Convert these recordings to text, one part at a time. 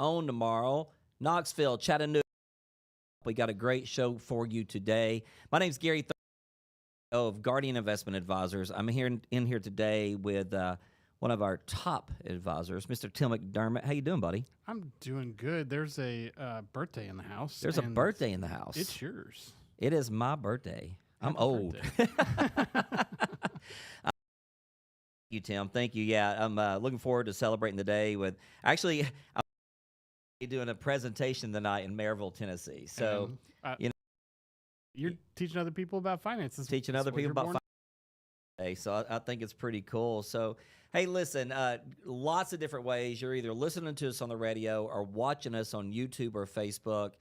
on tomorrow. Knoxville, Chattanooga. We got a great show for you today. My name's Gary of Guardian Investment Advisors. I'm here in here today with one of our top advisors, Mr. Tim McDermott. How you doing, buddy? I'm doing good. There's a birthday in the house. There's a birthday in the house. It's yours. It is my birthday. I'm Happy old. birthday. Thank you, Tim. Thank you. Yeah, I'm looking forward to celebrating the day with. Actually, I'm doing a presentation tonight in Maryville, Tennessee. So, you're teaching other people about finances. Teaching other people about finance. So I think it's pretty cool. So, hey, listen, lots of different ways. You're either listening to us on the radio or watching us on YouTube or Facebook.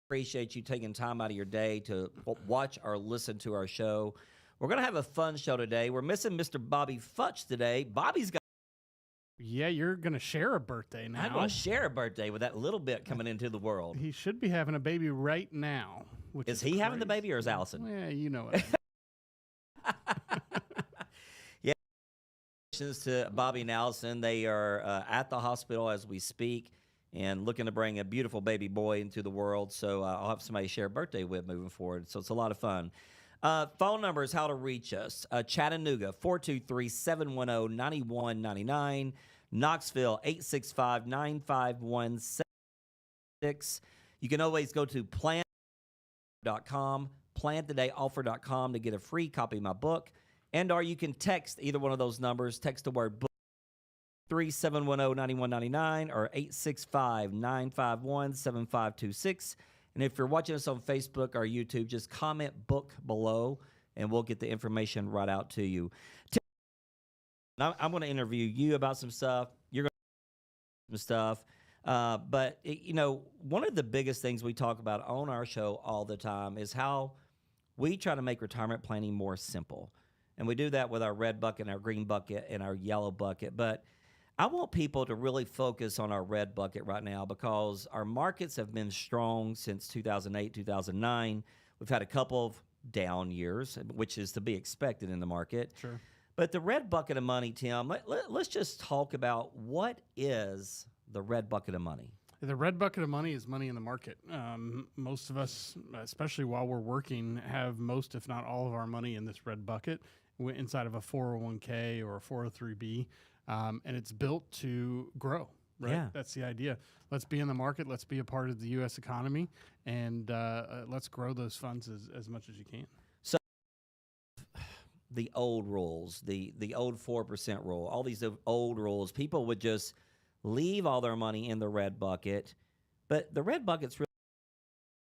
Appreciate you taking time out of your day to watch or listen to our show. We're going to have a fun show today. We're missing Mr. Bobby Futch today. Bobby's got. Yeah, you're going to share a birthday now. I'm going to share a birthday with that little bit coming into the world. He should be having a baby right now. Is he having the baby or is Allison? Yeah, you know it. Yeah. Congratulations to Bobby and Allison. They are at the hospital as we speak and looking to bring a beautiful baby boy into the world. So I'll have somebody to share a birthday with moving forward. So it's a lot of fun. Phone number is how to reach us. Chattanooga, 423-710-9199. Knoxville, 865-951-76. You can always go to plantodayoffer.com to get a free copy of my book. Or you can text either one of those numbers. Text the word book, 3710-9199 or 865-951-7526. And if you're watching us on Facebook or YouTube, just comment book below, and we'll get the information right out to you. I'm going to interview you about some stuff. You're going to some stuff. But, one of the biggest things we talk about on our show all the time is how we try to make retirement planning more simple. And we do that with our red bucket, our green bucket, and our yellow bucket. But I want people to really focus on our red bucket right now because our markets have been strong since 2008, 2009. We've had a couple of down years, which is to be expected in the market. Sure. But the red bucket of money, Tim, let's just talk about what is the red bucket of money. The red bucket of money is money in the market. Most of us, especially while we're working, have most, if not all of our money in this red bucket inside of a 401k or a 403b. And it's built to grow, right? Yeah. That's the idea. Let's be in the market. Let's be a part of the U.S. economy, and let's grow those funds as much as you can. So the old rules, the old 4% rule, all these old rules, people would just leave all their money in the red bucket. But the red bucket's really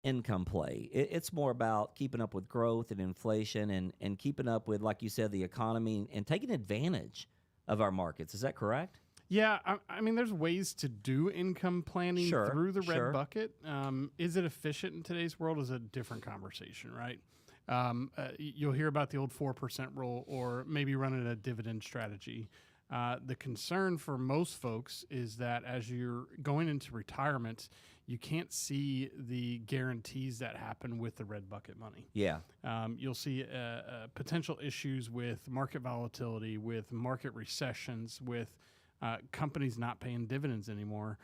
income play. It's more about keeping up with growth and inflation and keeping up with, like you said, the economy and taking advantage of our markets. Is that correct? Yeah, I mean, there's ways to do income planning through the red bucket. Is it efficient in today's world is a different conversation, right? You'll hear about the old 4% rule or maybe running a dividend strategy. The concern for most folks is that as you're going into retirement, you can't see the guarantees that happen with the red bucket money. Yeah. You'll see potential issues with market volatility, with market recessions, with companies not paying dividends anymore.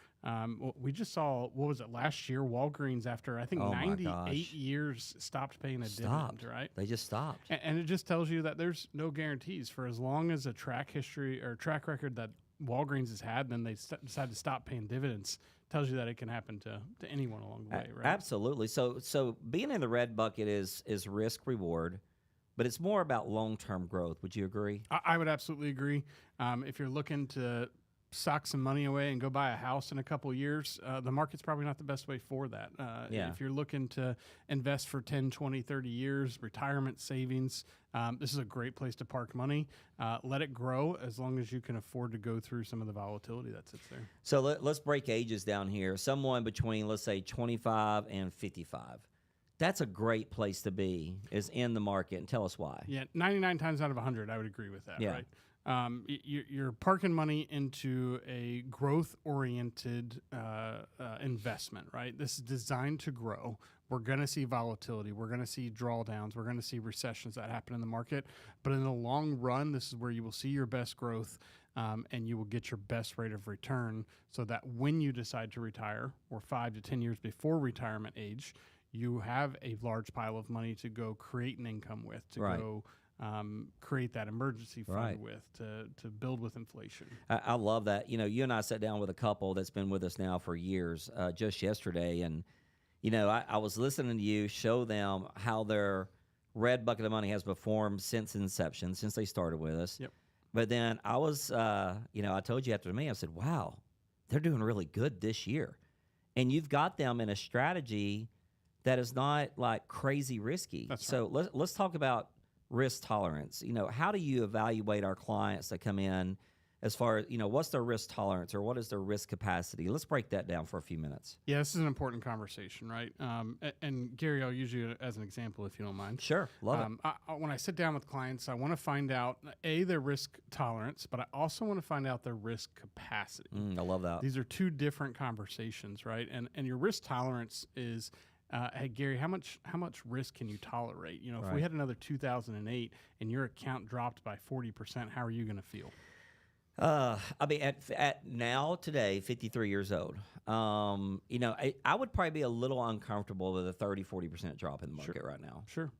We just saw, what was it, last year, Walgreens, after I think 98 years, stopped paying a dividend, right? They just stopped. And it just tells you that there's no guarantees for as long as a track record that Walgreens has had, then they decide to stop paying dividends. Tells you that it can happen to anyone along the way, right? Absolutely. So being in the red bucket is risk reward, but it's more about long-term growth. Would you agree? I would absolutely agree. If you're looking to sock some money away and go buy a house in a couple of years, the market's probably not the best way for that. If you're looking to invest for 10, 20, 30 years, retirement savings, this is a great place to park money. Let it grow as long as you can afford to go through some of the volatility that sits there. So let's break ages down here. Someone between, let's say, 25 and 55. That's a great place to be, is in the market. And tell us why. Yeah, 99 times out of 100, I would agree with that, right? You're parking money into a growth-oriented investment, right? This is designed to grow. We're going to see volatility. We're going to see drawdowns. We're going to see recessions that happen in the market. But in the long run, this is where you will see your best growth. and you will get your best rate of return, so that when you decide to retire, or 5 to 10 years before retirement age, you have a large pile of money to go create an income with, to go create that emergency fund with, to build with inflation. I love that. You and I sat down with a couple that's been with us now for years, just yesterday, and I was listening to you show them how their red bucket of money has performed since inception, since they started with us. Yep. But then I was, I told you after me, I said, wow, they're doing really good this year. And you've got them in a strategy that is not like crazy risky. That's so right. let's talk about risk tolerance. How do you evaluate our clients that come in as far as, what's their risk tolerance or what is their risk capacity? Let's break that down for a few minutes. Yeah, this is an important conversation, right? And Gary, I'll use you as an example if you don't mind. Sure, love it. When I sit down with clients, I want to find out, their risk tolerance, but I also want to find out their risk capacity. I love that. These are two different conversations, right? And your risk tolerance is, hey, Gary, how much risk can you tolerate? If we had another 2008 and your account dropped by 40%, how are you going to feel? At now today, 53 years old, I would probably be a little uncomfortable with a 30-40% drop in the market right now. Sure.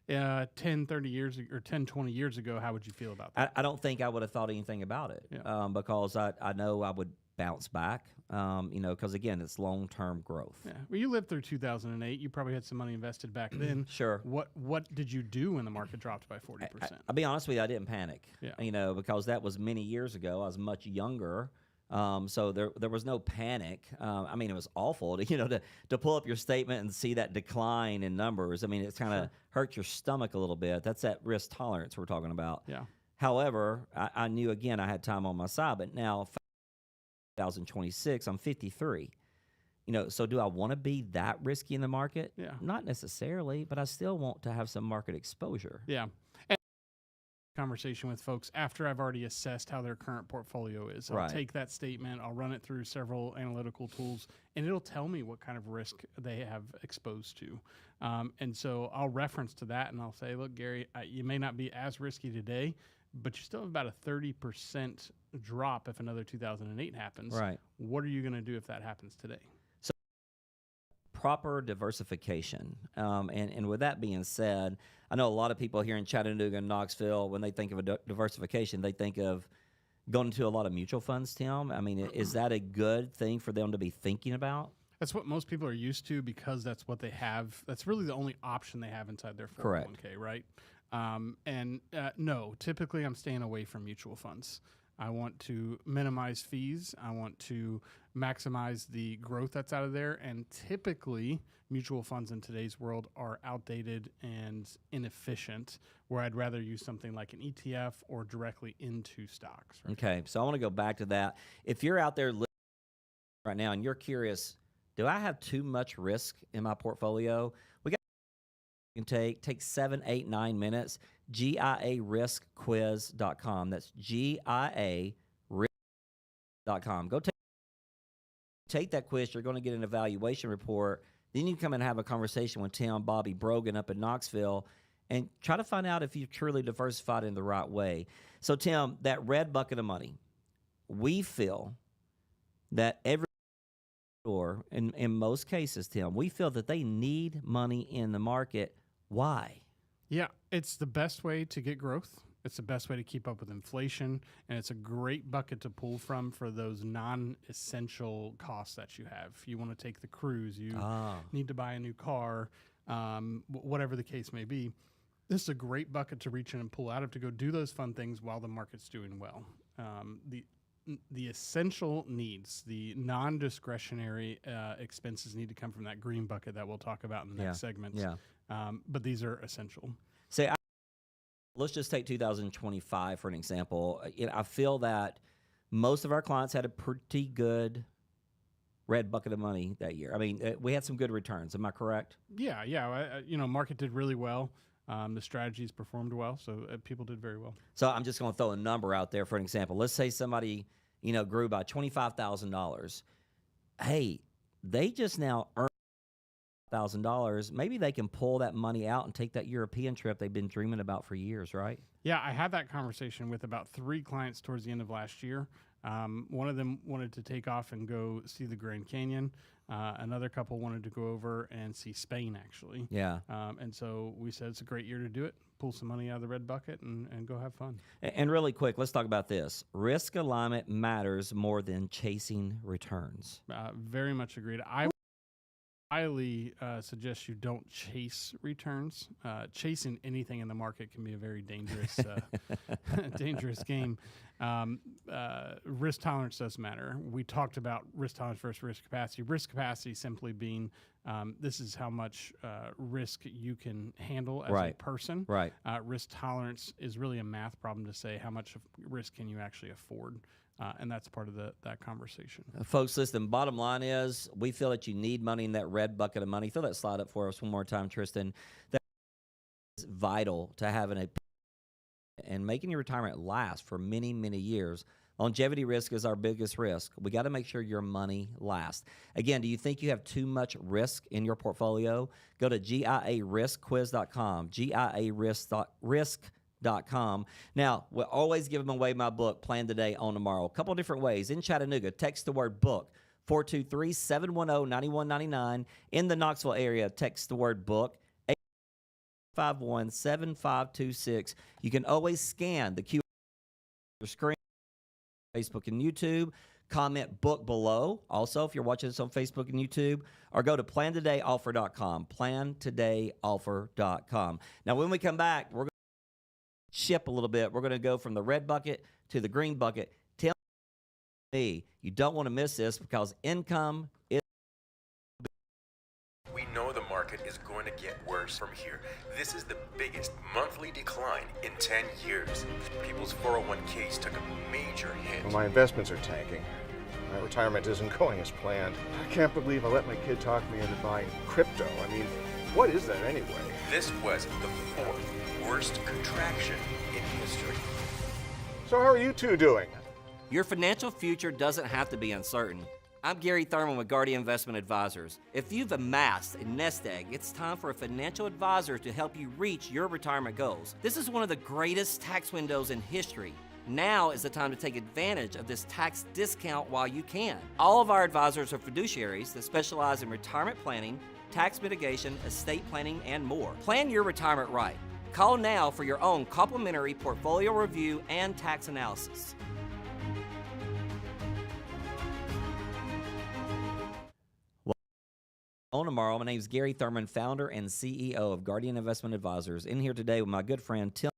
10, 30 years or 10, 20 years ago, how would you feel about that? I don't think I would have thought anything about it, because I know I would bounce back, because again, it's long-term growth. Yeah. Well, you lived through 2008. You probably had some money invested back then. Sure. What did you do when the market dropped by 40%? I'll be honest with you, I didn't panic. Yeah. Because that was many years ago. I was much younger. So there was no panic. It was awful to pull up your statement and see that decline in numbers. It kind of hurts your stomach a little bit. That's that risk tolerance we're talking about. Yeah. However, I knew, again, I had time on my side, but now 2026, I'm 53. So do I want to be that risky in the market? Yeah. Not necessarily, but I still want to have some market exposure. Yeah. Conversation with folks after I've already assessed how their current portfolio is. I'll take that statement, I'll run it through several analytical tools, and it'll tell me what kind of risk they have exposed to. And so I'll reference to that, and I'll say, look, Gary, you may not be as risky today, but you still have about a 30% drop if another 2008 happens. Right. What are you going to do if that happens today? So proper diversification. And with that being said, I know a lot of people here in Chattanooga and Knoxville, when they think of a diversification, they think of going into a lot of mutual funds, Tim. Is that a good thing for them to be thinking about? That's what most people are used to, because that's what they have. That's really the only option they have inside their 401k, Correct. Right? No, typically I'm staying away from mutual funds. I want to minimize fees. I want to maximize the growth that's out of there. And typically, mutual funds in today's world are outdated and inefficient, where I'd rather use something like an ETF or directly into stocks. Right? Okay, so I want to go back to that. If you're out there right now and you're curious, do I have too much risk in my portfolio? We got you can take 7, 8, 9 minutes. GIAriskquiz.com. That's GIAriskquiz.com. Go take that quiz. You're going to get an evaluation report. Then you come and have a conversation with Tim, Bobby Brogan up in Knoxville, and try to find out if you've truly diversified in the right way. So, Tim, that red bucket of money, we feel that in most cases, Tim, we feel that they need money in the market. Why? Yeah, it's the best way to get growth. It's the best way to keep up with inflation, and it's a great bucket to pull from for those non-essential costs that you have. You want to take the cruise, you need to buy a new car, whatever the case may be. This is a great bucket to reach in and pull out of to go do those fun things while the market's doing well. The essential needs, the non-discretionary expenses need to come from that green bucket that we'll talk about in the next segment. Yeah. But these are essential. Let's just take 2025 for an example. I feel that most of our clients had a pretty good red bucket of money that year. We had some good returns. Am I correct? Yeah. Market did really well. The strategies performed well, so people did very well. So I'm just going to throw a number out there for an example. Let's say somebody, grew by $25,000. Hey, they just now earned $1,000, maybe they can pull that money out and take that European trip they've been dreaming about for years, right? Yeah, I had that conversation with about 3 clients towards the end of last year. One of them wanted to take off and go see the Grand Canyon. Another couple wanted to go over and see Spain, actually. Yeah. And so we said it's a great year to do it. Pull some money out of the red bucket and go have fun. And really quick, let's talk about this. Risk alignment matters more than chasing returns. Very much agreed. I highly suggest you don't chase returns. Chasing anything in the market can be a very dangerous, dangerous game. Risk tolerance does matter. We talked about risk tolerance versus risk capacity. Risk capacity simply being this is how much risk you can handle as a person. Right. Risk tolerance is really a math problem to say how much risk can you actually afford. And that's part of that conversation. Folks, listen, bottom line is we feel that you need money in that red bucket of money. Throw that slide up for us one more time, Tristan. That is vital to having and making your retirement last for many, many years. Longevity risk is our biggest risk. We got to make sure your money lasts. Again, do you think you have too much risk in your portfolio? Go to GIAriskquiz.com, GIArisk.com. Now, we're always giving away my book, Plan Today, Own Tomorrow. A couple different ways. In Chattanooga, text the word book, 423-710-9199. In the Knoxville area, text the word book, 851-7526. You can always scan the QR screen, Facebook and YouTube. Comment book below. Also, if you're watching this on Facebook and YouTube, or go to plantodayoffer.com, plantodayoffer.com. Now, when we come back, we're going to ship a little bit. We're going to go from the red bucket to the green bucket. Tell me, you don't want to miss this because income is... We know the market is going to get worse from here. This is the biggest monthly decline in 10 years. People's 401ks took a major hit. Well, my investments are tanking. My retirement isn't going as planned. I can't believe I let my kid talk me into buying crypto. I mean, what is that anyway? This was the 4th worst contraction in history. So how are you two doing? Your financial future doesn't have to be uncertain. I'm Gary Thurman with Guardian Investment Advisors. If you've amassed a nest egg, it's time for a financial advisor to help you reach your retirement goals. This is one of the greatest tax windows in history. Now is the time to take advantage of this tax discount while you can. All of our advisors are fiduciaries that specialize in retirement planning, tax mitigation, estate planning, and more. Plan your retirement right. Call now for your own complimentary portfolio review and tax analysis. On tomorrow, my name is Gary Thurman, founder and CEO of Guardian Investment Advisors. In here today with my good friend Tim,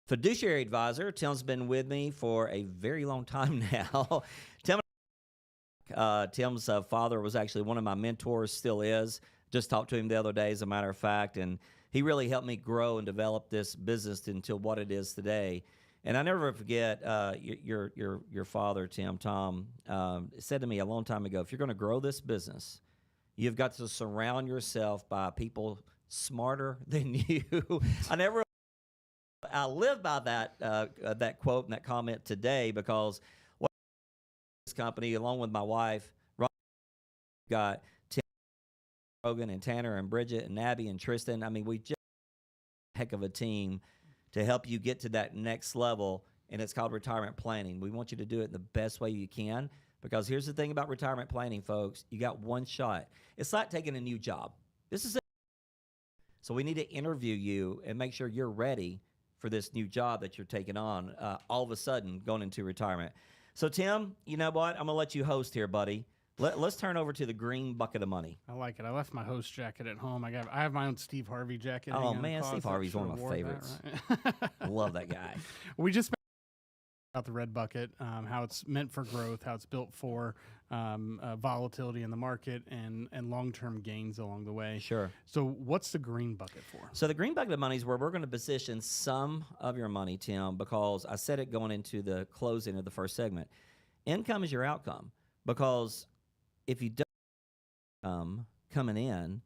fiduciary advisor. Tim's been with me for a very long time now. Tim's father was actually one of my mentors, still is. Just talked to him the other day, as a matter of fact, and he really helped me grow and develop this business into what it is today. And I never forget your father, Tom, said to me a long time ago, if you're going to grow this business, you've got to surround yourself by people smarter than you. I live by that quote and that comment today because this company, along with my wife, got Tim, Rogan, and Tanner, and Bridget, and Abby, and Tristan. I mean, we just a heck of a team to help you get to that next level, and it's called retirement planning. We want you to do it in the best way you can. Because here's the thing about retirement planning, folks. You got one shot. It's like taking a new job. This is it. So we need to interview you and make sure you're ready for this new job that you're taking on all of a sudden going into retirement. So, Tim, you know what? I'm going to let you host here, buddy. Let's turn over to the green bucket of money. I like it. I left my host jacket at home. I have my own Steve Harvey jacket. Oh, man, Steve Harvey's one of my favorites. That, right? I love that guy. We just about the red bucket, how it's meant for growth, how it's built for volatility in the market and long-term gains along the way. Sure. So what's the green bucket for? So the green bucket of money is where we're going to position some of your money, Tim, because I said it going into the closing of the first segment. Income is your outcome, because if you don't have income coming in,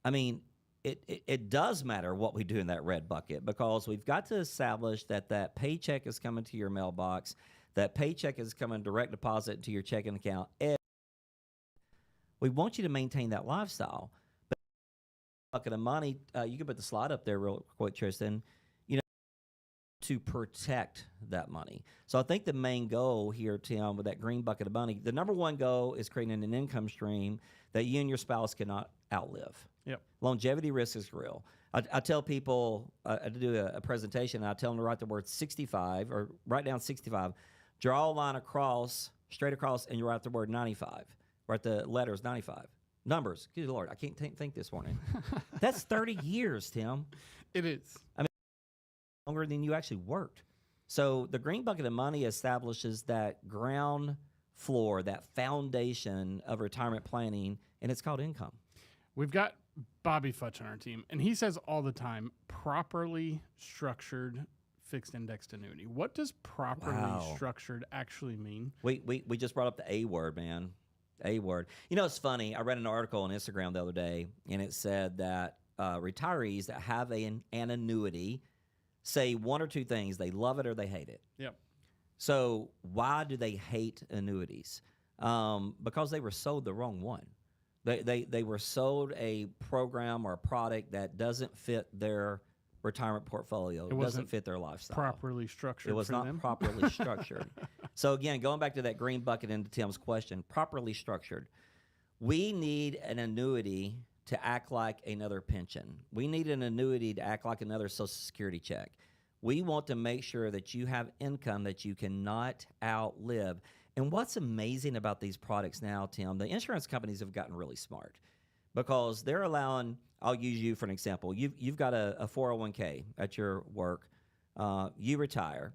I mean, it does matter what we do in that red bucket, because we've got to establish that paycheck is coming to your mailbox, that paycheck is coming direct deposit to your checking account. We want you to maintain that lifestyle, bucket of money, you can put the slide up there real quick, Tristan, to protect that money. So I think the main goal here, Tim, with that green bucket of money, the number one goal is creating an income stream that you and your spouse cannot outlive. Yep. Longevity risk is real. I tell people, I do a presentation, and I tell them to write the word 65, or write down 65, draw a line across, straight across, and you write the word 95. Write the letters 95. Numbers. Good Lord, I can't think this morning. That's 30 years, Tim. It is. I mean, longer than you actually worked. So the green bucket of money establishes that ground floor, that foundation of retirement planning, and it's called income. We've got Bobby Futch on our team, and he says all the time, properly structured fixed indexed annuity. What does properly structured actually mean? We just brought up the A word, man. A word. It's funny. I read an article on Instagram the other day, and it said that retirees that have an annuity say one or two things: they love it or they hate it. Yep. So why do they hate annuities? Because they were sold the wrong one. They were sold a program or a product that doesn't fit their retirement portfolio. It doesn't fit their lifestyle. Properly structured. It was not properly structured. So again, going back to that green bucket into Tim's question, properly structured. We need an annuity to act like another pension. We need an annuity to act like another Social Security check. We want to make sure that you have income that you cannot outlive. And what's amazing about these products now, Tim, the insurance companies have gotten really smart because they're allowing, I'll use you for an example. You've got a 401k at your work. You retire.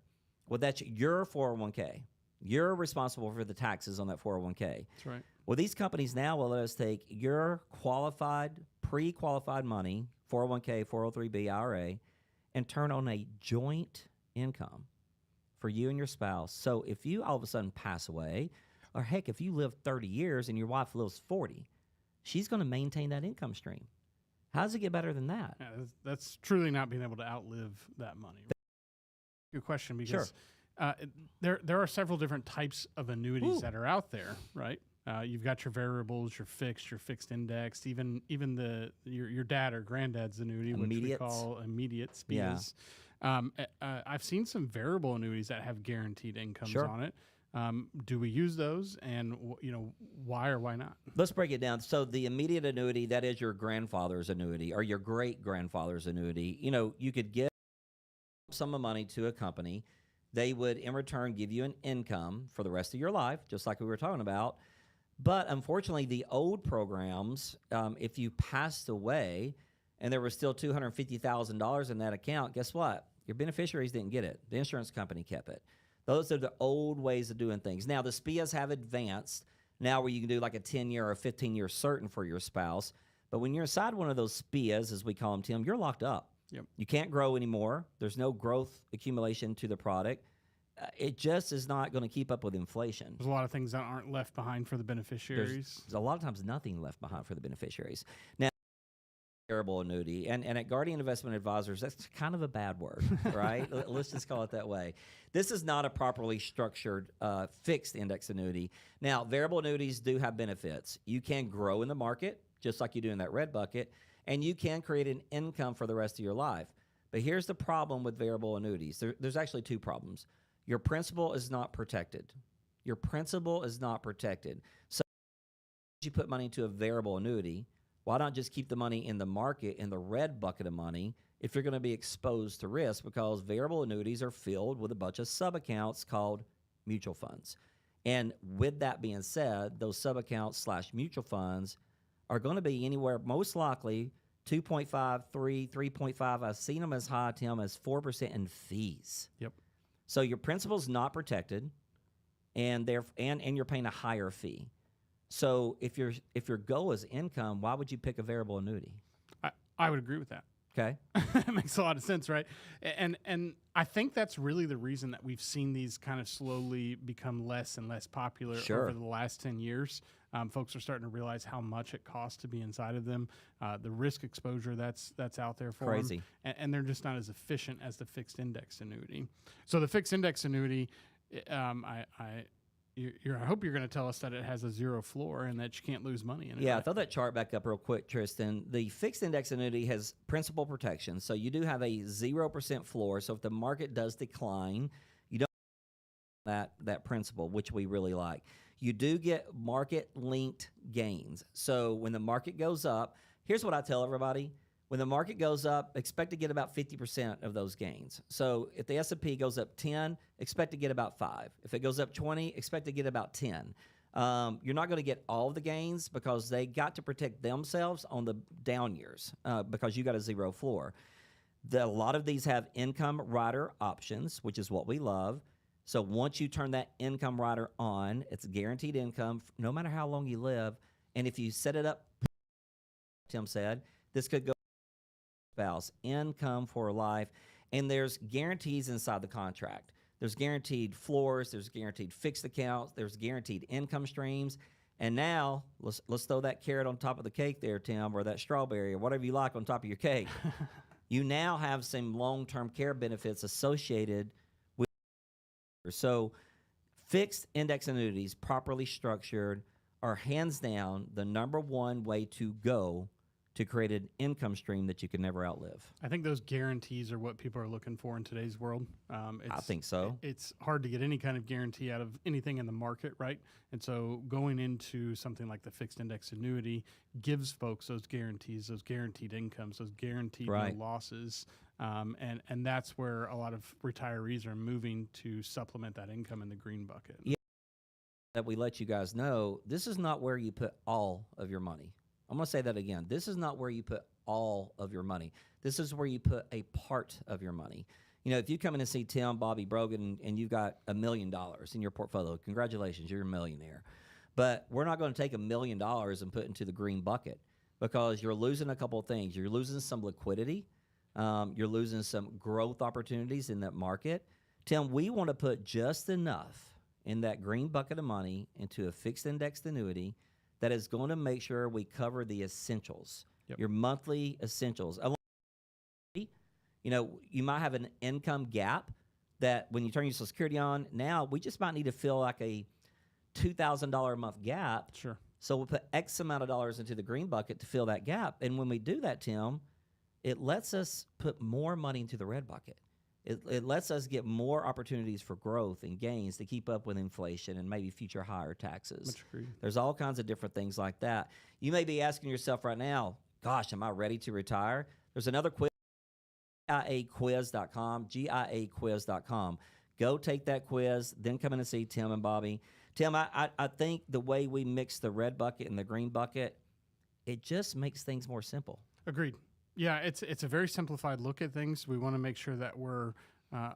Well, that's your 401k. You're responsible for the taxes on that 401k. That's right. Well, these companies now will let us take your qualified, pre-qualified money, 401k, 403b, IRA, and turn on a joint income for you and your spouse. So if you all of a sudden pass away, or heck, if you live 30 years and your wife lives 40, she's going to maintain that income stream. How does it get better than that? Yeah, that's truly not being able to outlive that money. Good question, because there are several different types of annuities that are out there, right? You've got your variables, your fixed indexed, even your dad or granddad's annuity, which we call immediate SPIAs. I've seen some variable annuities that have guaranteed incomes on it. Do we use those, and why or why not? Let's break it down. So the immediate annuity, that is your grandfather's annuity or your great-grandfather's annuity. You could give some money to a company. They would, in return, give you an income for the rest of your life, just like we were talking about. But unfortunately, the old programs, if you passed away and there was still $250,000 in that account, guess what? Your beneficiaries didn't get it. The insurance company kept it. Those are the old ways of doing things. Now, the SPIAs have advanced now where you can do like a 10-year or 15-year certain for your spouse. But when you're inside one of those SPIAs, as we call them, Tim, you're locked up. Yep. You can't grow anymore. There's no growth accumulation to the product. It just is not going to keep up with inflation. There's a lot of things that aren't left behind for the beneficiaries. There's a lot of times nothing left behind for the beneficiaries. Now, variable annuity, and at Guardian Investment Advisors, that's kind of a bad word, right? Let's just call it that way. This is not a properly structured fixed index annuity. Now, variable annuities do have benefits. You can grow in the market, just like you do in that red bucket, and you can create an income for the rest of your life. But here's the problem with variable annuities. There's actually two problems. Your principal is not protected. Your principal is not protected. So if you put money into a variable annuity, why not just keep the money in the market in the red bucket of money if you're going to be exposed to risk? Because variable annuities are filled with a bunch of sub-accounts called mutual funds. And with that being said, those sub-accounts / mutual funds are going to be anywhere, most likely, 2.5, 3, 3.5. I've seen them as high, Tim, as 4% in fees. Yep. So your principal's not protected, and you're paying a higher fee. So if your goal is income, why would you pick a variable annuity? I would agree with that. Okay. It makes a lot of sense, right? And I think that's really the reason that we've seen these kind of slowly become less and less popular over the last 10 years. Folks are starting to realize how much it costs to be inside of them, the risk exposure that's out there for them, and they're just not as efficient as the fixed index annuity. So the fixed index annuity, I hope you're going to tell us that it has a zero floor and that you can't lose money in it. Yeah, right? throw that chart back up real quick, Tristan. The fixed index annuity has principal protection, so you do have a 0% floor. So if the market does decline, you don't that principal, which we really like. You do get market-linked gains. So when the market goes up, here's what I tell everybody. When the market goes up, expect to get about 50% of those gains. So if the S&P goes up 10, expect to get about 5. If it goes up 20, expect to get about 10. You're not going to get all of the gains because they got to protect themselves on the down years because you got a zero floor. A lot of these have income rider options, which is what we love. So once you turn that income rider on, it's guaranteed income no matter how long you live. And if you set it up, Tim said, this could go spouse, income for life, and there's guarantees inside the contract. There's guaranteed floors, there's guaranteed fixed accounts, there's guaranteed income streams, and now let's throw that carrot on top of the cake there, Tim, or that strawberry, or whatever you like on top of your cake. You now have some long-term care benefits associated with. So fixed index annuities, properly structured, are hands down the number one way to go to create an income stream that you can never outlive. I think those guarantees are what people are looking for in today's world. I think so. It's hard to get any kind of guarantee out of anything in the market, right? And so going into something like the fixed index annuity gives folks those guarantees, those guaranteed incomes, those guaranteed no losses. And that's where a lot of retirees are moving to supplement that income in the green bucket. Yeah, that we let you guys know, this is not where you put all of your money. I'm going to say that again. This is not where you put all of your money. This is where you put a part of your money. You know, if you come in and see Tim, Bobby, Brogan, and you've got $1 million in your portfolio, congratulations, you're a millionaire. But we're not going to take $1 million and put into the green bucket because you're losing a couple of things. You're losing some liquidity. You're losing some growth opportunities in that market. Tim, we want to put just enough in that green bucket of money into a fixed indexed annuity that is going to make sure we cover the essentials, your monthly essentials. You know, you might have an income gap that when you turn your Social Security on, now we just might need to fill like a $2,000 a month gap. Sure. So we'll put X amount of dollars into the green bucket to fill that gap. And when we do that, Tim, it lets us put more money into the red bucket. It lets us get more opportunities for growth and gains to keep up with inflation and maybe future higher taxes. Much agreed. There's all kinds of different things like that. You may be asking yourself right now, gosh, am I ready to retire? There's another quiz, GIAquiz.com, GIAquiz.com. Go take that quiz, then come in and see Tim and Bobby. Tim, I think the way we mix the red bucket and the green bucket, it just makes things more simple. Agreed. Yeah, it's a very simplified look at things. We want to make sure that we're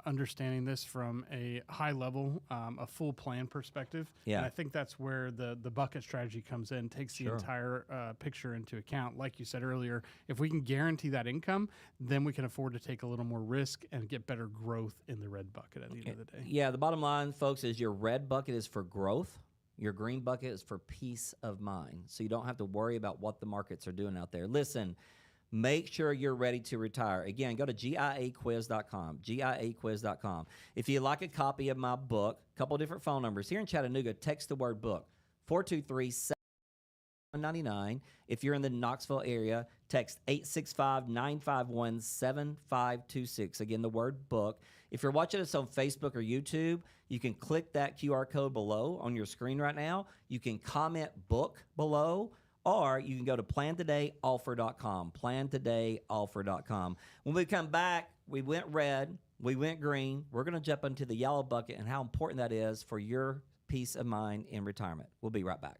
understanding this from a high level, a full plan perspective. Yeah. And I think that's where the bucket strategy comes in, takes the entire picture into account. Like you said earlier, if we can guarantee that income, then we can afford to take a little more risk and get better growth in the red bucket at the end of the day. Yeah, the bottom line, folks, is your red bucket is for growth. Your green bucket is for peace of mind. So you don't have to worry about what the markets are doing out there. Listen, make sure you're ready to retire. Again, go to GIAquiz.com, GIAquiz.com. If you'd like a copy of my book, a couple different phone numbers. Here in Chattanooga, text the word book, 423-7199. If you're in the Knoxville area, text 865-951-7526. Again, the word book. If you're watching us on Facebook or YouTube, you can click that QR code below on your screen right now. You can comment book below. Or you can go to plantodayoffer.com, plantodayoffer.com. When we come back, we went red, we went green. We're going to jump into the yellow bucket and how important that is for your peace of mind in retirement. We'll be right back.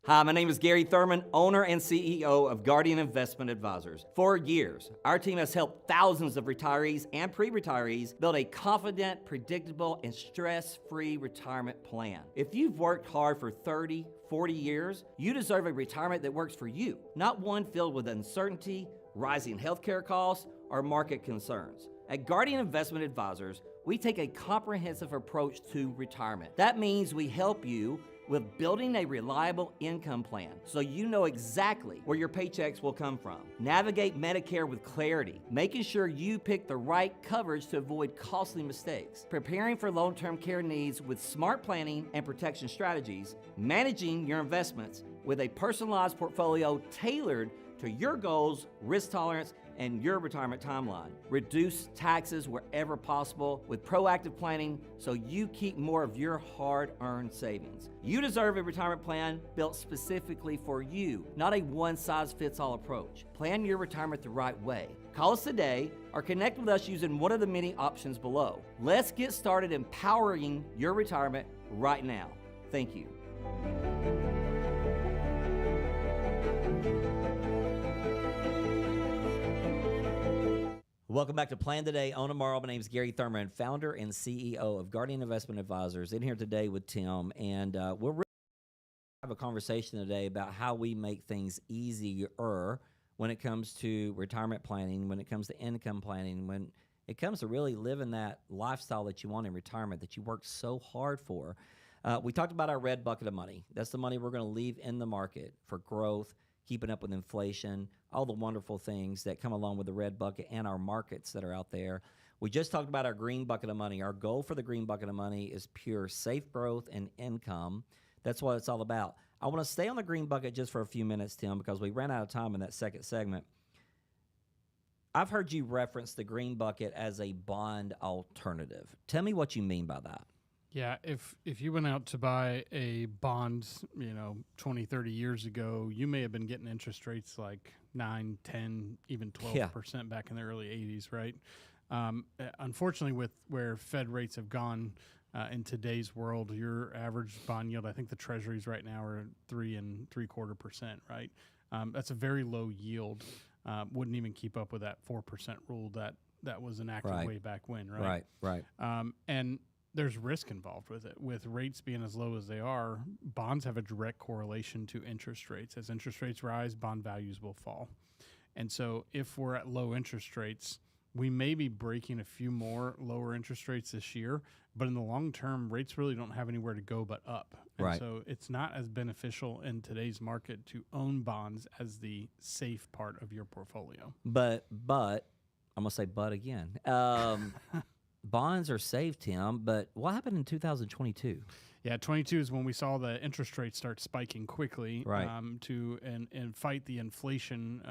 Hi, my name is Gary Thurman, owner and CEO of Guardian Investment Advisors. For years, our team has helped thousands of retirees and pre-retirees build a confident, predictable, and stress-free retirement plan. If you've worked hard for 30, 40 years, you deserve a retirement that works for you, not one filled with uncertainty, rising healthcare costs, or market concerns. At Guardian Investment Advisors, we take a comprehensive approach to retirement. That means we help you with building a reliable income plan so you know exactly where your paychecks will come from. Navigate Medicare with clarity, making sure you pick the right coverage to avoid costly mistakes. Preparing for long-term care needs with smart planning and protection strategies. Managing your investments with a personalized portfolio tailored to your goals, risk tolerance, and your retirement timeline. Reduce taxes wherever possible with proactive planning so you keep more of your hard-earned savings. You deserve a retirement plan built specifically for you, not a one-size-fits-all approach. Plan your retirement the right way. Call us today or connect with us using one of the many options below. Let's get started empowering your retirement right now. Thank you. Welcome back to Plan Today, Own Tomorrow. My name is Gary Thurman, founder and CEO of Guardian Investment Advisors. In here today with Tim, and we'll really have a conversation today about how we make things easier when it comes to retirement planning, when it comes to income planning, when it comes to really living that lifestyle that you want in retirement, that you work so hard for. We talked about our red bucket of money. That's the money we're going to leave in the market for growth, keeping up with inflation, all the wonderful things that come along with the red bucket and our markets that are out there. We just talked about our green bucket of money. Our goal for the green bucket of money is pure safe growth and income. That's what it's all about. I want to stay on the green bucket just for a few minutes, Tim, because we ran out of time in that second segment. I've heard you reference the green bucket as a bond alternative. Tell me what you mean by that. Yeah, if you went out to buy a bond, 20, 30 years ago, you may have been getting interest rates like 9, 10, even 12% back in the early 80s, right? Unfortunately, with where Fed rates have gone in today's world, your average bond yield, I think the treasuries right now are 3 3/4%, right? That's a very low yield. Wouldn't even keep up with that 4% rule that was enacted way back when, right? Right. And there's risk involved with it. With rates being as low as they are, bonds have a direct correlation to interest rates. As interest rates rise, bond values will fall. And so if we're at low interest rates, we may be breaking a few more lower interest rates this year, but in the long term, rates really don't have anywhere to go but up. And so it's not as beneficial in today's market to own bonds as the safe part of your portfolio. But I'm going to say but again. Bonds are safe, Tim, but what happened in 2022? Yeah, 22 is when we saw the interest rates start spiking quickly, to fight the inflation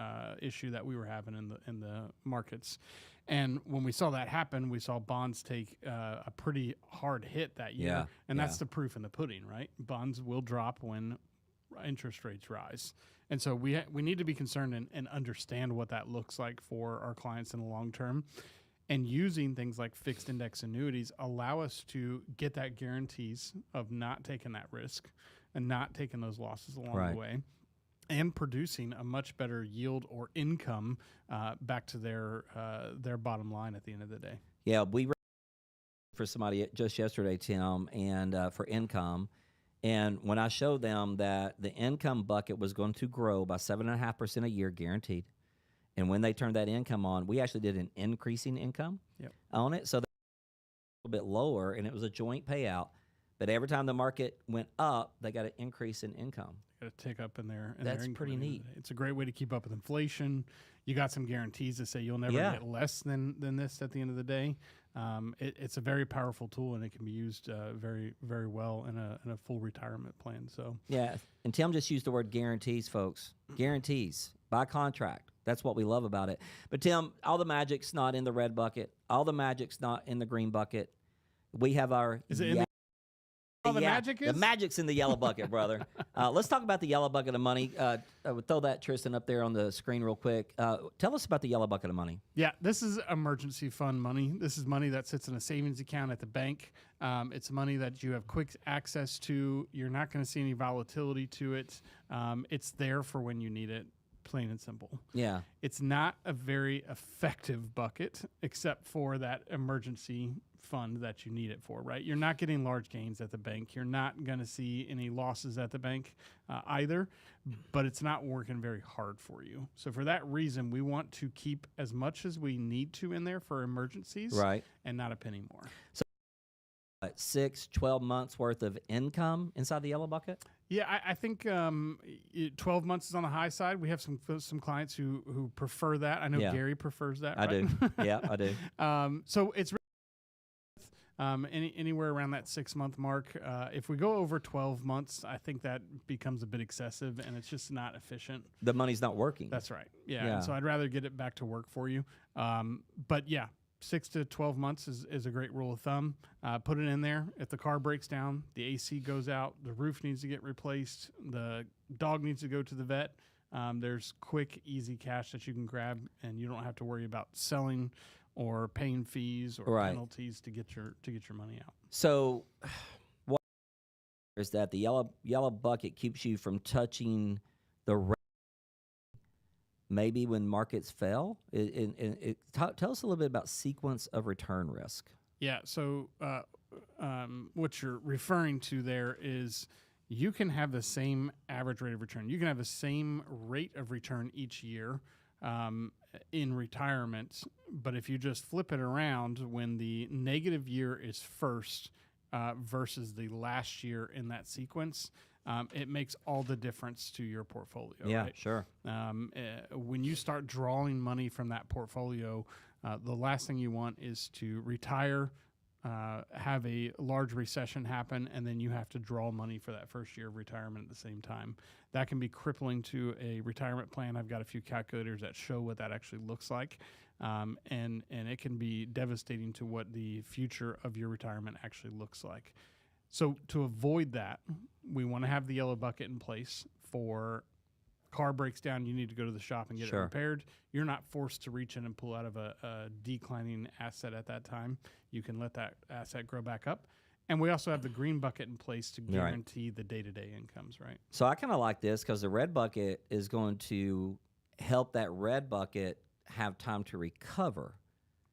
issue that we were having in the markets. And when we saw that happen, we saw bonds take a pretty hard hit that year, and that's the proof in the pudding, right? Bonds will drop when interest rates rise. And so we need to be concerned and understand what that looks like for our clients in the long term. And using things like fixed index annuities allow us to get that guarantees of not taking that risk and not taking those losses along the way, and producing a much better yield or income back to their bottom line at the end of the day. Yeah, we for somebody just yesterday, Tim, and for income. And when I showed them that the income bucket was going to grow by 7.5% a year guaranteed, and when they turned that income on, we actually did an increasing income on it. So they were a little bit lower, and it was a joint payout. But every time the market went up, they got an increase in income. Got to take up in their That's their pretty neat. It's a great way to keep up with inflation. You got some guarantees that say you'll never get less than this at the end of the day. It's a very powerful tool, and it can be used very, very well in a full retirement plan. So yeah, and Tim just used the word guarantees, folks. Guarantees by contract. That's what we love about it. But Tim, all the magic's not in the red bucket. All the magic's not in the green bucket. We have our the magic is? The magic's in the yellow bucket, brother. Let's talk about the yellow bucket of money. I would throw that, Tristan, up there on the screen real quick. Tell us about the yellow bucket of money. Yeah, this is emergency fund money. This is money that sits in a savings account at the bank. It's money that you have quick access to. You're not going to see any volatility to it. It's there for when you need it. Plain and simple. Yeah. It's not a very effective bucket except for that emergency fund that you need it for, right? You're not getting large gains at the bank. You're not going to see any losses at the bank either, but it's not working very hard for you. So for that reason, we want to keep as much as we need to in there for emergencies, right, and not a penny more. So 6, 12 months worth of income inside the yellow bucket? Yeah, I think 12 months is on the high side. We have some clients who prefer that. I know Gary prefers that. I right? do. Yeah, I do. So it's anywhere around that 6-month mark. If we go over 12 months, I think that becomes a bit excessive, and it's just not efficient. The money's not working. That's right. Yeah. And so I'd rather get it back to work for you. But yeah, 6 to 12 months is a great rule of thumb. Put it in there. If the car breaks down, the AC goes out, the roof needs to get replaced, the dog needs to go to the vet, there's quick, easy cash that you can grab, and you don't have to worry about selling or paying fees or penalties to get your money out. So what is that the yellow bucket keeps you from touching the maybe when markets fell? Tell us a little bit about sequence of return risk. Yeah, so what you're referring to there is you can have the same average rate of return. You can have the same rate of return each year in retirement, but if you just flip it around when the negative year is first versus the last year in that sequence, it makes all the difference to your portfolio. Yeah, right? Sure. When you start drawing money from that portfolio, the last thing you want is to retire, have a large recession happen, and then you have to draw money for that first year of retirement at the same time. That can be crippling to a retirement plan. I've got a few calculators that show what that actually looks like, and it can be devastating to what the future of your retirement actually looks like. So to avoid that, we want to have the yellow bucket in place for car breaks down, you need to go to the shop and get it repaired. You're not forced to reach in and pull out of a declining asset at that time. You can let that asset grow back up. And we also have the green bucket in place to guarantee the day-to-day incomes, right? So I kind of like this because the red bucket is going to help that red bucket have time to recover.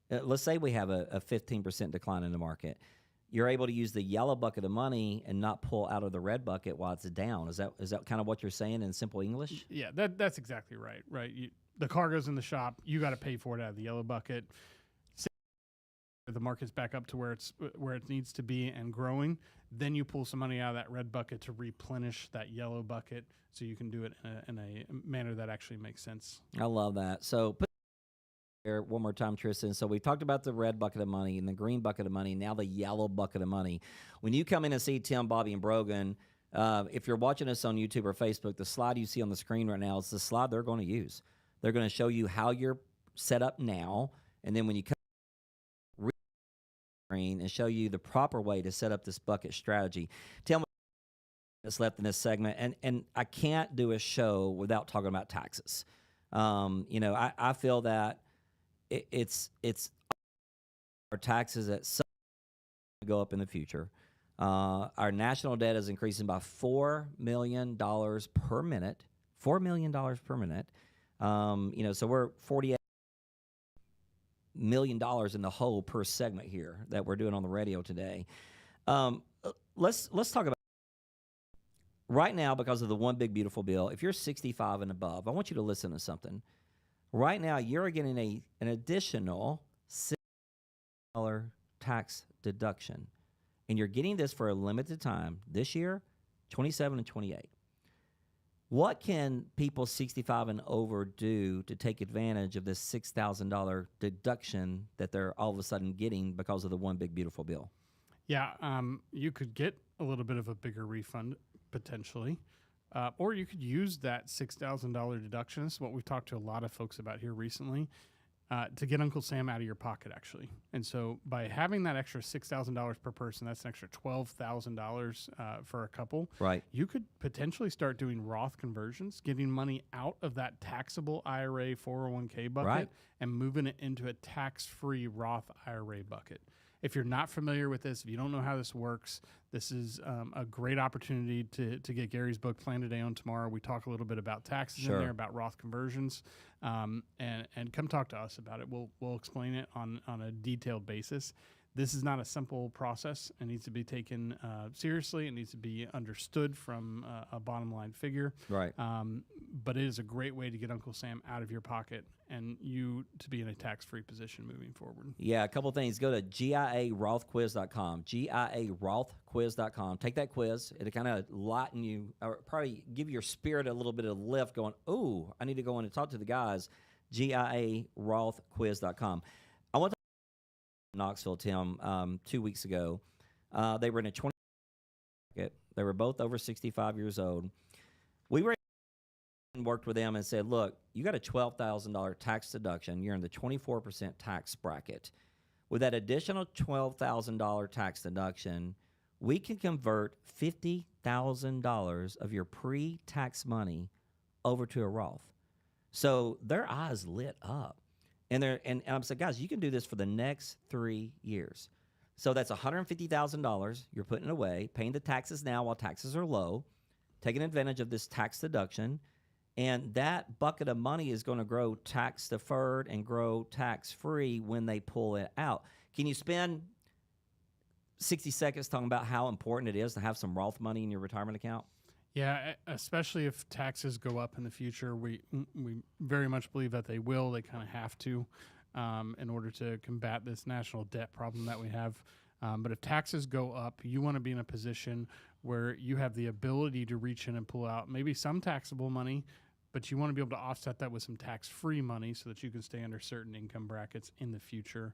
Let's say we have a 15% decline in the market. You're able to use the yellow bucket of money and not pull out of the red bucket while it's down. Is that kind of what you're saying in simple English? Yeah, that's exactly right. Right. The car goes in the shop. You got to pay for it out of the yellow bucket. The market's back up to where it needs to be and growing. Then you pull some money out of that red bucket to replenish that yellow bucket, so you can do it in a manner that actually makes sense. I love that. So put here one more time, Tristan. So we talked about the red bucket of money and the green bucket of money. Now the yellow bucket of money. When you come in and see Tim, Bobby, and Brogan, if you're watching us on YouTube or Facebook, the slide you see on the screen right now is the slide they're going to use. They're going to show you how you're set up now, and then when you come screen and show you the proper way to set up this bucket strategy. Tell me what's left in this segment, and I can't do a show without talking about taxes. I feel that it's our taxes that go up in the future. Our national debt is increasing by $4 million per minute. $4 million per minute. So we're $48 million in the hole per segment here that we're doing on the radio today. Let's talk about right now, because of the One Big Beautiful Bill. If you're 65 and above, I want you to listen to something. Right now, you're getting an additional $6 tax deduction, and you're getting this for a limited time this year, 27 and 28. What can people 65 and over do to take advantage of this $6,000 deduction that they're all of a sudden getting because of the One Big Beautiful Bill? Yeah, you could get a little bit of a bigger refund potentially, or you could use that $6,000 deduction. This is what we've talked to a lot of folks about here recently, to get Uncle Sam out of your pocket, actually. And so by having that extra $6,000 per person, that's an extra $12,000 for a couple. Right. You could potentially start doing Roth conversions, getting money out of that taxable IRA 401k bucket and moving it into a tax-free Roth IRA bucket. If you're not familiar with this, if you don't know how this works, this is a great opportunity to get Gary's book, Plan Today, Own Tomorrow. We talk a little bit about taxes in there, about Roth conversions, and come talk to us about it. We'll explain it on a detailed basis. This is not a simple process. It needs to be taken seriously. It needs to be understood from a bottom line figure. Right. but it is a great way to get Uncle Sam out of your pocket and you to be in a tax-free position moving forward. Yeah, a couple things. Go to GIARothquiz.com, GIARothquiz.com. Take that quiz. It'll kind of lighten you, or probably give your spirit a little bit of lift going, ooh, I need to go in and talk to the guys. GIARothquiz.com. I went to Knoxville, Tim, 2 weeks ago. They were in a 20. They were both over 65 years old. We were and worked with them and said, look, you got a $12,000 tax deduction. You're in the 24% tax bracket. With that additional $12,000 tax deduction, we can convert $50,000 of your pre-tax money over to a Roth. So their eyes lit up. And I'm saying, guys, you can do this for the next 3 years. So that's $150,000 you're putting away, paying the taxes now while taxes are low, taking advantage of this tax deduction, and that bucket of money is going to grow tax deferred and grow tax free when they pull it out. Can you spend 60 seconds talking about how important it is to have some Roth money in your retirement account? Yeah, especially if taxes go up in the future. We very much believe that they will. They kind of have to. In order to combat this national debt problem that we have. But if taxes go up, you want to be in a position where you have the ability to reach in and pull out maybe some taxable money, but you want to be able to offset that with some tax-free money so that you can stay under certain income brackets in the future.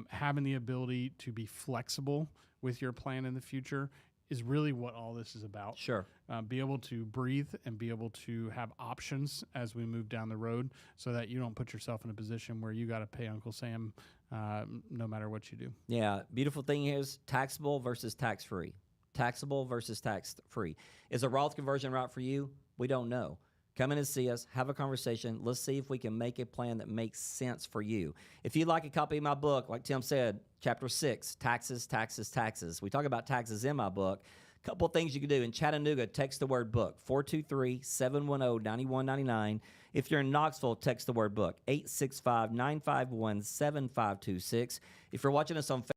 Having the ability to be flexible with your plan in the future is really what all this is about. Sure. Be able to breathe and be able to have options as we move down the road so that you don't put yourself in a position where you got to pay Uncle Sam no matter what you do. Yeah. Beautiful thing is taxable versus tax-free. Taxable versus tax-free. Is a Roth conversion right for you? We don't know. Come in and see us. Have a conversation. Let's see if we can make a plan that makes sense for you. If you'd like a copy of my book, like Tim said, Chapter 6, Taxes, Taxes, Taxes. We talk about taxes in my book. A couple of things you can do. In Chattanooga, text the word book, 423-710-9199. If you're in Knoxville, text the word book, 865-951-7526. If you're watching us on Facebook,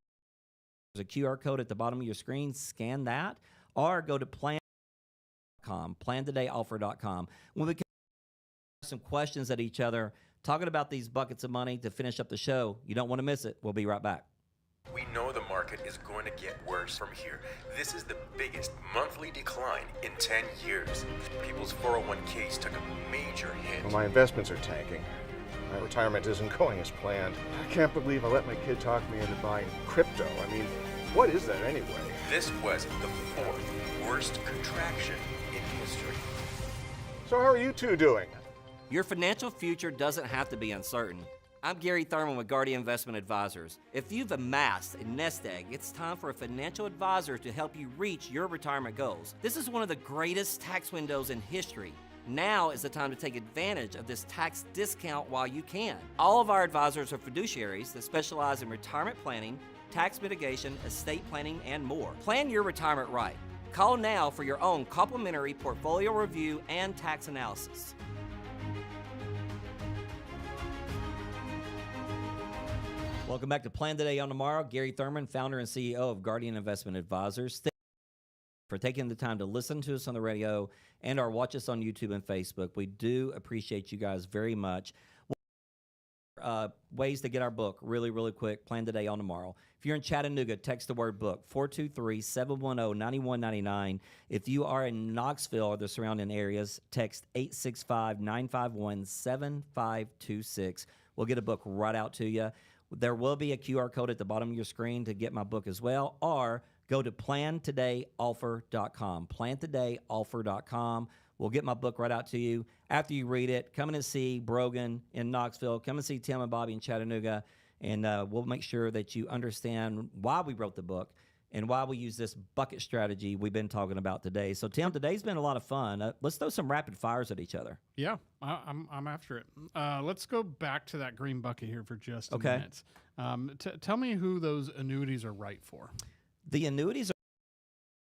there's a QR code at the bottom of your screen. Scan that or go to plantodayoffer.com. When we can some questions at each other, talking about these buckets of money to finish up the show, you don't want to miss it. We'll be right back. We know the market is going to get worse from here. This is the biggest monthly decline in 10 years. People's 401ks took a major hit. Well, my investments are tanking. My retirement isn't going as planned. I can't believe I let my kid talk me into buying crypto. I mean, what is that anyway? This was the fourth worst contraction in history. So how are you two doing? Your financial future doesn't have to be uncertain. I'm Gary Thurman with Guardian Investment Advisors. If you've amassed a nest egg, it's time for a financial advisor to help you reach your retirement goals. This is one of the greatest tax windows in history. Now is the time to take advantage of this tax discount while you can. All of our advisors are fiduciaries that specialize in retirement planning, tax mitigation, estate planning, and more. Plan your retirement right. Call now for your own complimentary portfolio review and tax analysis. Welcome back to Plan Today on Tomorrow. Gary Thurman, founder and CEO of Guardian Investment Advisors. Thank you for taking the time to listen to us on the radio and or watch us on YouTube and Facebook. We do appreciate you guys very much. Ways to get our book really, really quick. Plan Today on Tomorrow. If you're in Chattanooga, text the word book, 423-710-9199. If you are in Knoxville or the surrounding areas, text 865-951-7526. We'll get a book right out to you. There will be a QR code at the bottom of your screen to get my book as well, or go to plantodayoffer.com, plantodayoffer.com. We'll get my book right out to you. After you read it, come in and see Brogan in Knoxville. Come and see Tim and Bobby in Chattanooga, and we'll make sure that you understand why we wrote the book and why we use this bucket strategy we've been talking about today. So, Tim, today's been a lot of fun. Let's throw some rapid fires at each other. Yeah, I'm after it. Let's go back to that green bucket here for just a minute. Tell me who those annuities are right for. The annuities are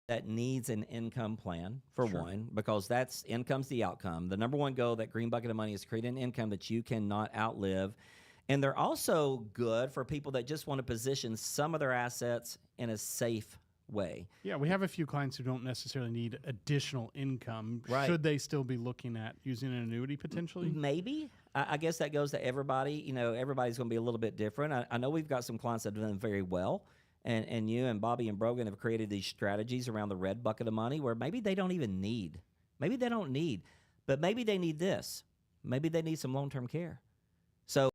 that needs an income plan, for one, because that's income's the outcome. The number one goal, that green bucket of money, is create an income that you cannot outlive. And they're also good for people that just want to position some of their assets in a safe way. Yeah, we have a few clients who don't necessarily need additional income. Right. Should they still be looking at using an annuity potentially? Maybe. I guess that goes to everybody. You know, everybody's going to be a little bit different. I know we've got some clients that have done very well. And you and Bobby and Brogan have created these strategies around the red bucket of money where maybe they don't even need. Maybe they don't need. But maybe they need this. Maybe they need some long-term care. So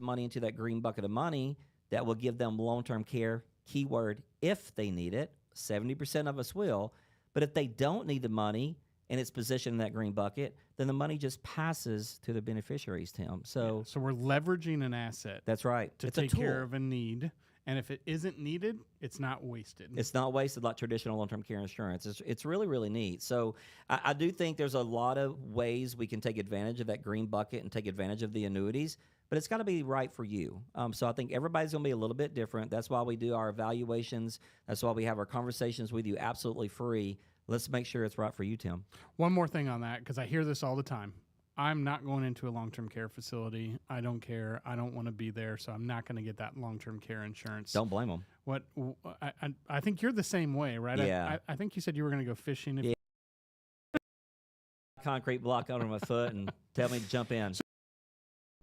money into that green bucket of money that will give them long-term care, keyword, if they need it. 70% of us will. But if they don't need the money and it's positioned in that green bucket, then the money just passes to the beneficiaries, Tim. So, So we're leveraging an asset that's right. to It's take a tool. care of a need. And if it isn't needed, it's not wasted. It's not wasted like traditional long-term care insurance. It's really, really neat. So I do think there's a lot of ways we can take advantage of that green bucket and take advantage of the annuities, but it's got to be right for you. So I think everybody's going to be a little bit different. That's why we do our evaluations. That's why we have our conversations with you absolutely free. Let's make sure it's right for you, Tim. One more thing on that, because I hear this all the time. I'm not going into a long-term care facility. I don't care. I don't want to be there, so I'm not going to get that long-term care insurance. Don't blame them. I think you're the same way, right? Yeah. I think you said you were going to go fishing. Yeah. Concrete block under my foot and tell me to jump in.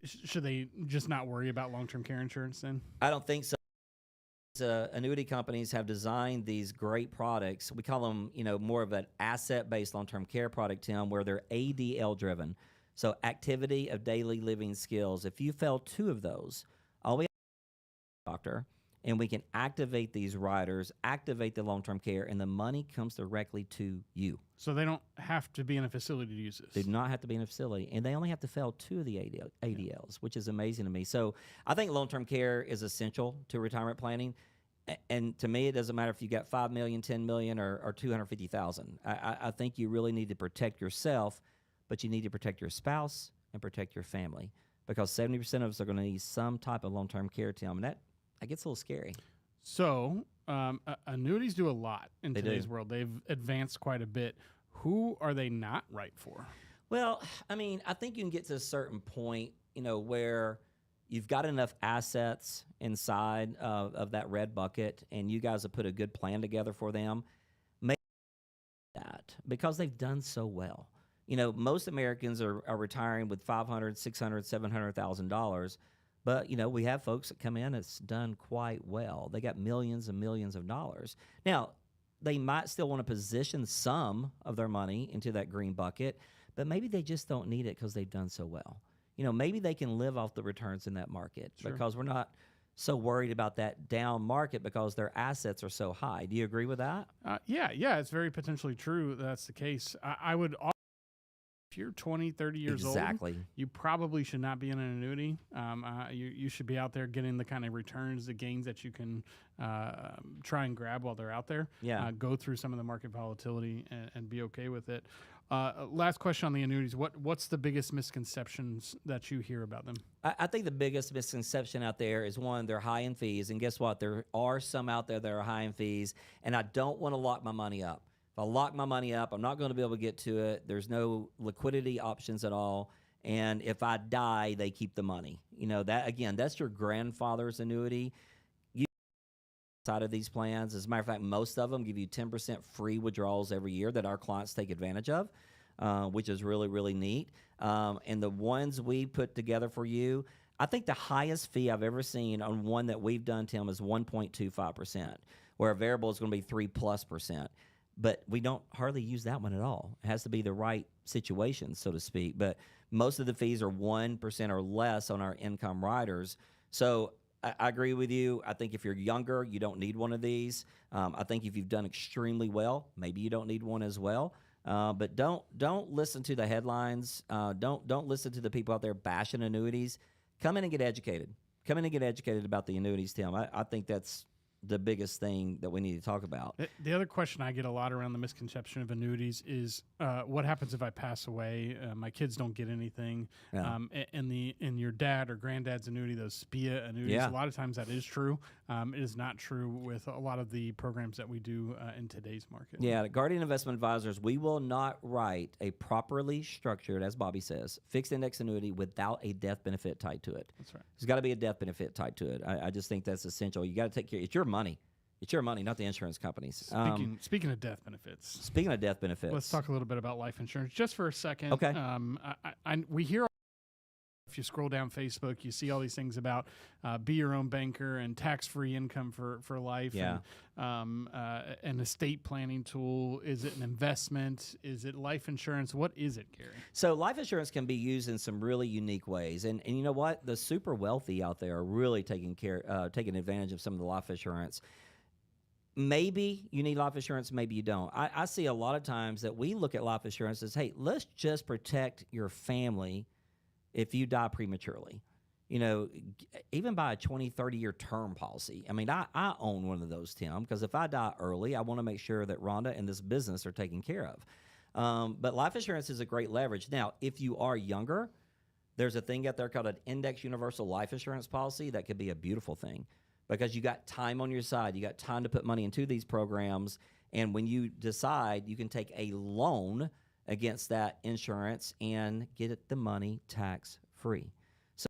Should they just not worry about long-term care insurance then? I don't think so. Annuity companies have designed these great products. We call them, more of an asset-based long-term care product, Tim, where they're ADL driven. So activity of daily living skills. If you fail 2 of those, all we have is a doctor, and we can activate these riders, activate the long-term care, and the money comes directly to you. So they don't have to be in a facility to use this. They do not have to be in a facility, and they only have to fail 2 of the ADLs, which is amazing to me. So I think long-term care is essential to retirement planning. And to me, it doesn't matter if you got 5 million, 10 million, or 250,000. I think you really need to protect yourself, but you need to protect your spouse and protect your family, because 70% of us are going to need some type of long-term care, Tim, and that gets a little scary. So annuities do a lot in They today's do. world. They've advanced quite a bit. Who are they not right for? Well, I mean, I think you can get to a certain point, where you've got enough assets inside of that red bucket, and you guys have put a good plan together for them. Make that because they've done so well. Most Americans are retiring with $500,000, $600,000, $700,000. But, we have folks that come in that's done quite well. They got millions and millions of dollars. Now, they might still want to position some of their money into that green bucket, but maybe they just don't need it because they've done so well. Maybe they can live off the returns in that market because we're not so worried about that down market because their assets are so high. Do you agree with that? Yeah, it's very potentially true that's the case. I would also, if you're 20, 30 years old, you probably should not be in an annuity. You should be out there getting the kind of returns, the gains that you can try and grab while they're out there. Yeah. Go through some of the market volatility and be okay with it. Last question on the annuities. What's the biggest misconceptions that you hear about them? I think the biggest misconception out there is, one, they're high in fees. And guess what? There are some out there that are high in fees, and I don't want to lock my money up. If I lock my money up, I'm not going to be able to get to it. There's no liquidity options at all. And if I die, they keep the money. That's your grandfather's annuity. Side of these plans. As a matter of fact, most of them give you 10% free withdrawals every year that our clients take advantage of, which is really, really neat. And the ones we put together for you, I think the highest fee I've ever seen on one that we've done, Tim, is 1.25%, where a variable is going to be 3+%. But we don't hardly use that one at all. It has to be the right situation, so to speak. But most of the fees are 1% or less on our income riders. So I agree with you. I think if you're younger, you don't need one of these. I think if you've done extremely well, maybe you don't need one as well. But don't listen to the headlines. Don't listen to the people out there bashing annuities. Come in and get educated. Come in and get educated about the annuities, Tim. I think that's the biggest thing that we need to talk about. The other question I get a lot around the misconception of annuities is what happens if I pass away? My kids don't get anything. Yeah. In your dad or granddad's annuity, those SPIA annuities, Yeah. a lot of times that is true. It is not true with a lot of the programs that we do in today's market. Yeah, at Guardian Investment Advisors, we will not write a properly structured, as Bobby says, fixed index annuity without a death benefit tied to it. That's right. There's got to be a death benefit tied to it. I just think that's essential. You got to take care. It's your money. It's your money, not the insurance companies. Speaking of death benefits. Speaking of death benefits. Let's talk a little bit about life insurance just for a second. Okay. We hear, if you scroll down Facebook, you see all these things about be your own banker and tax-free income for life. Yeah. And an estate planning tool. Is it an investment? Is it life insurance? What is it, Gary? So life insurance can be used in some really unique ways. And you know what? The super wealthy out there are really taking advantage of some of the life insurance. Maybe you need life insurance, maybe you don't. I see a lot of times that we look at life insurance as, hey, let's just protect your family if you die prematurely. You know, even by a 20, 30-year term policy. I mean, I own one of those, Tim, because if I die early, I want to make sure that Rhonda and this business are taken care of. But life insurance is a great leverage. Now, if you are younger, there's a thing out there called an index universal life insurance policy that could be a beautiful thing. Because you got time on your side. You got time to put money into these programs. And when you decide, you can take a loan against that insurance and get the money tax-free. So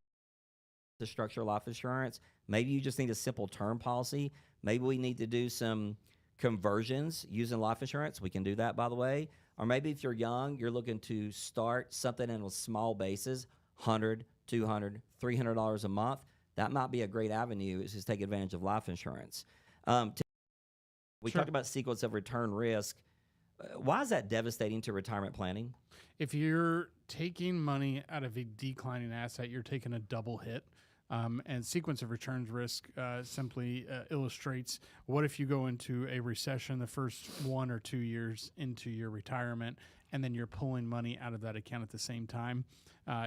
to structure life insurance, maybe you just need a simple term policy. Maybe we need to do some conversions using life insurance. We can do that, by the way. Or maybe if you're young, you're looking to start something on a small basis, $100, $200, $300 a month. That might be a great avenue is to take advantage of life insurance. We talked about sequence of return risk. Why is that devastating to retirement planning? If you're taking money out of a declining asset, you're taking a double hit. And sequence of returns risk simply illustrates what if you go into a recession the first 1 or 2 years into your retirement, and then you're pulling money out of that account at the same time.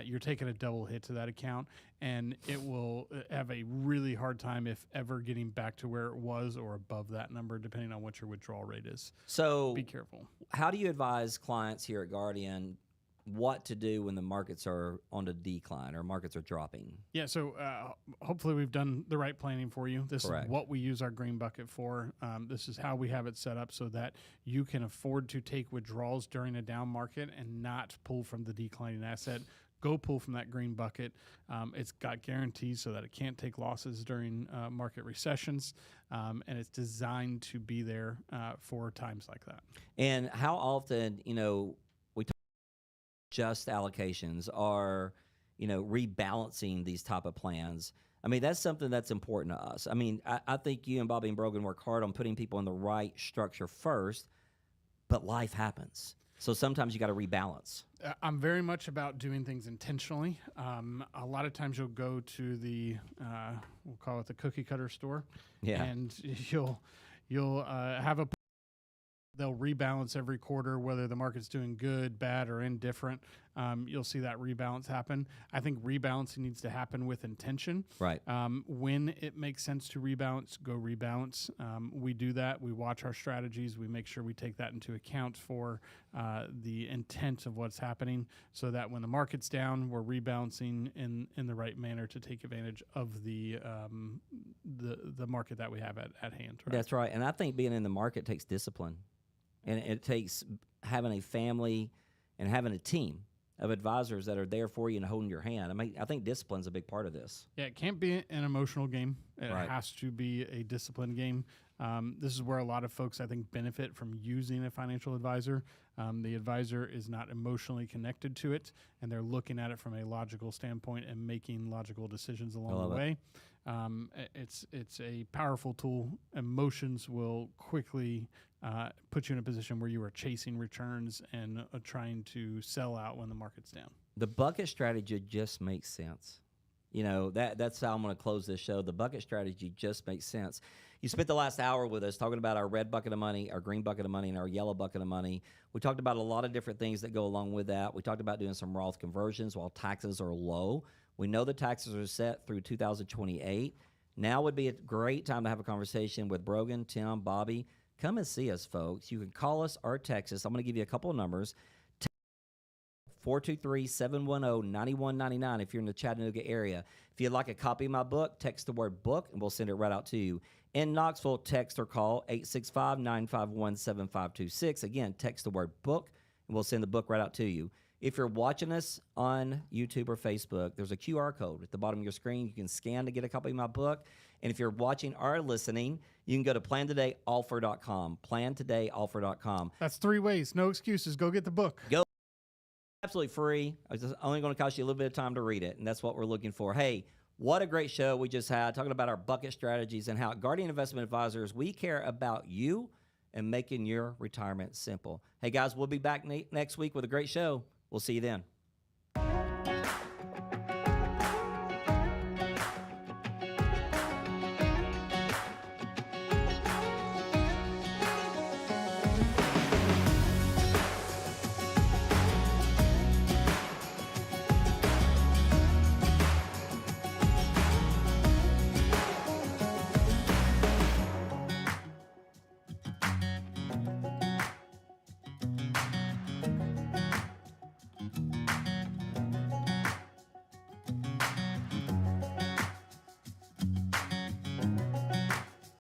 You're taking a double hit to that account, and it will have a really hard time, if ever, getting back to where it was or above that number, depending on what your withdrawal rate is. So be careful. How do you advise clients here at Guardian what to do when the markets are on the decline or markets are dropping? Yeah, so hopefully we've done the right planning for you. This Correct. is what we use our green bucket for. This is how we have it set up so that you can afford to take withdrawals during a down market and not pull from the declining asset. Go pull from that green bucket. It's got guarantees so that it can't take losses during market recessions, and it's designed to be there for times like that. And how often, we talk just allocations are, rebalancing these type of plans. I mean, that's something that's important to us. I mean, I think you and Bobby and Brogan work hard on putting people in the right structure first, but life happens. So sometimes you got to rebalance. I'm very much about doing things intentionally. A lot of times you'll go to the, we'll call it the cookie cutter store, and you'll have a. They'll rebalance every quarter, whether the market's doing good, bad, or indifferent. You'll see that rebalance happen. I think rebalancing needs to happen with intention. Right. When it makes sense to rebalance, go rebalance. We do that. We watch our strategies. We make sure we take that into account for the intent of what's happening, so that when the market's down, we're rebalancing in the right manner to take advantage of the market that we have at hand. Right? That's right. And I think being in the market takes discipline. And it takes having a family and having a team of advisors that are there for you and holding your hand. I mean, I think discipline's a big part of this. Yeah, it can't be an emotional game. It Right. has to be a disciplined game. This is where a lot of folks, I think, benefit from using a financial advisor. The advisor is not emotionally connected to it, and they're looking at it from a logical standpoint and making logical decisions along the way. It's a powerful tool. Emotions will quickly put you in a position where you are chasing returns and trying to sell out when the market's down. The bucket strategy just makes sense. That's how I'm going to close this show. The bucket strategy just makes sense. You spent the last hour with us talking about our red bucket of money, our green bucket of money, and our yellow bucket of money. We talked about a lot of different things that go along with that. We talked about doing some Roth conversions while taxes are low. We know the taxes are set through 2028. Now would be a great time to have a conversation with Brogan, Tim, Bobby. Come and see us, folks. You can call us or text us. I'm going to give you a couple of numbers. 423-710-9199 if you're in the Chattanooga area. If you'd like a copy of my book, text the word book, and we'll send it right out to you. In Knoxville, text or call 865-951-7526. Again, text the word book, and we'll send the book right out to you. If you're watching us on YouTube or Facebook, there's a QR code at the bottom of your screen. You can scan to get a copy of my book. And if you're watching or listening, you can go to plantodayoffer.com, plantodayoffer.com. That's 3 ways. No excuses. Go get the book. Go. Absolutely free. It's only going to cost you a little bit of time to read it, and that's what we're looking for. Hey, what a great show we just had, talking about our bucket strategies and how at Guardian Investment Advisors, we care about you and making your retirement simple. Hey, guys, we'll be back next week with a great show. We'll see you then.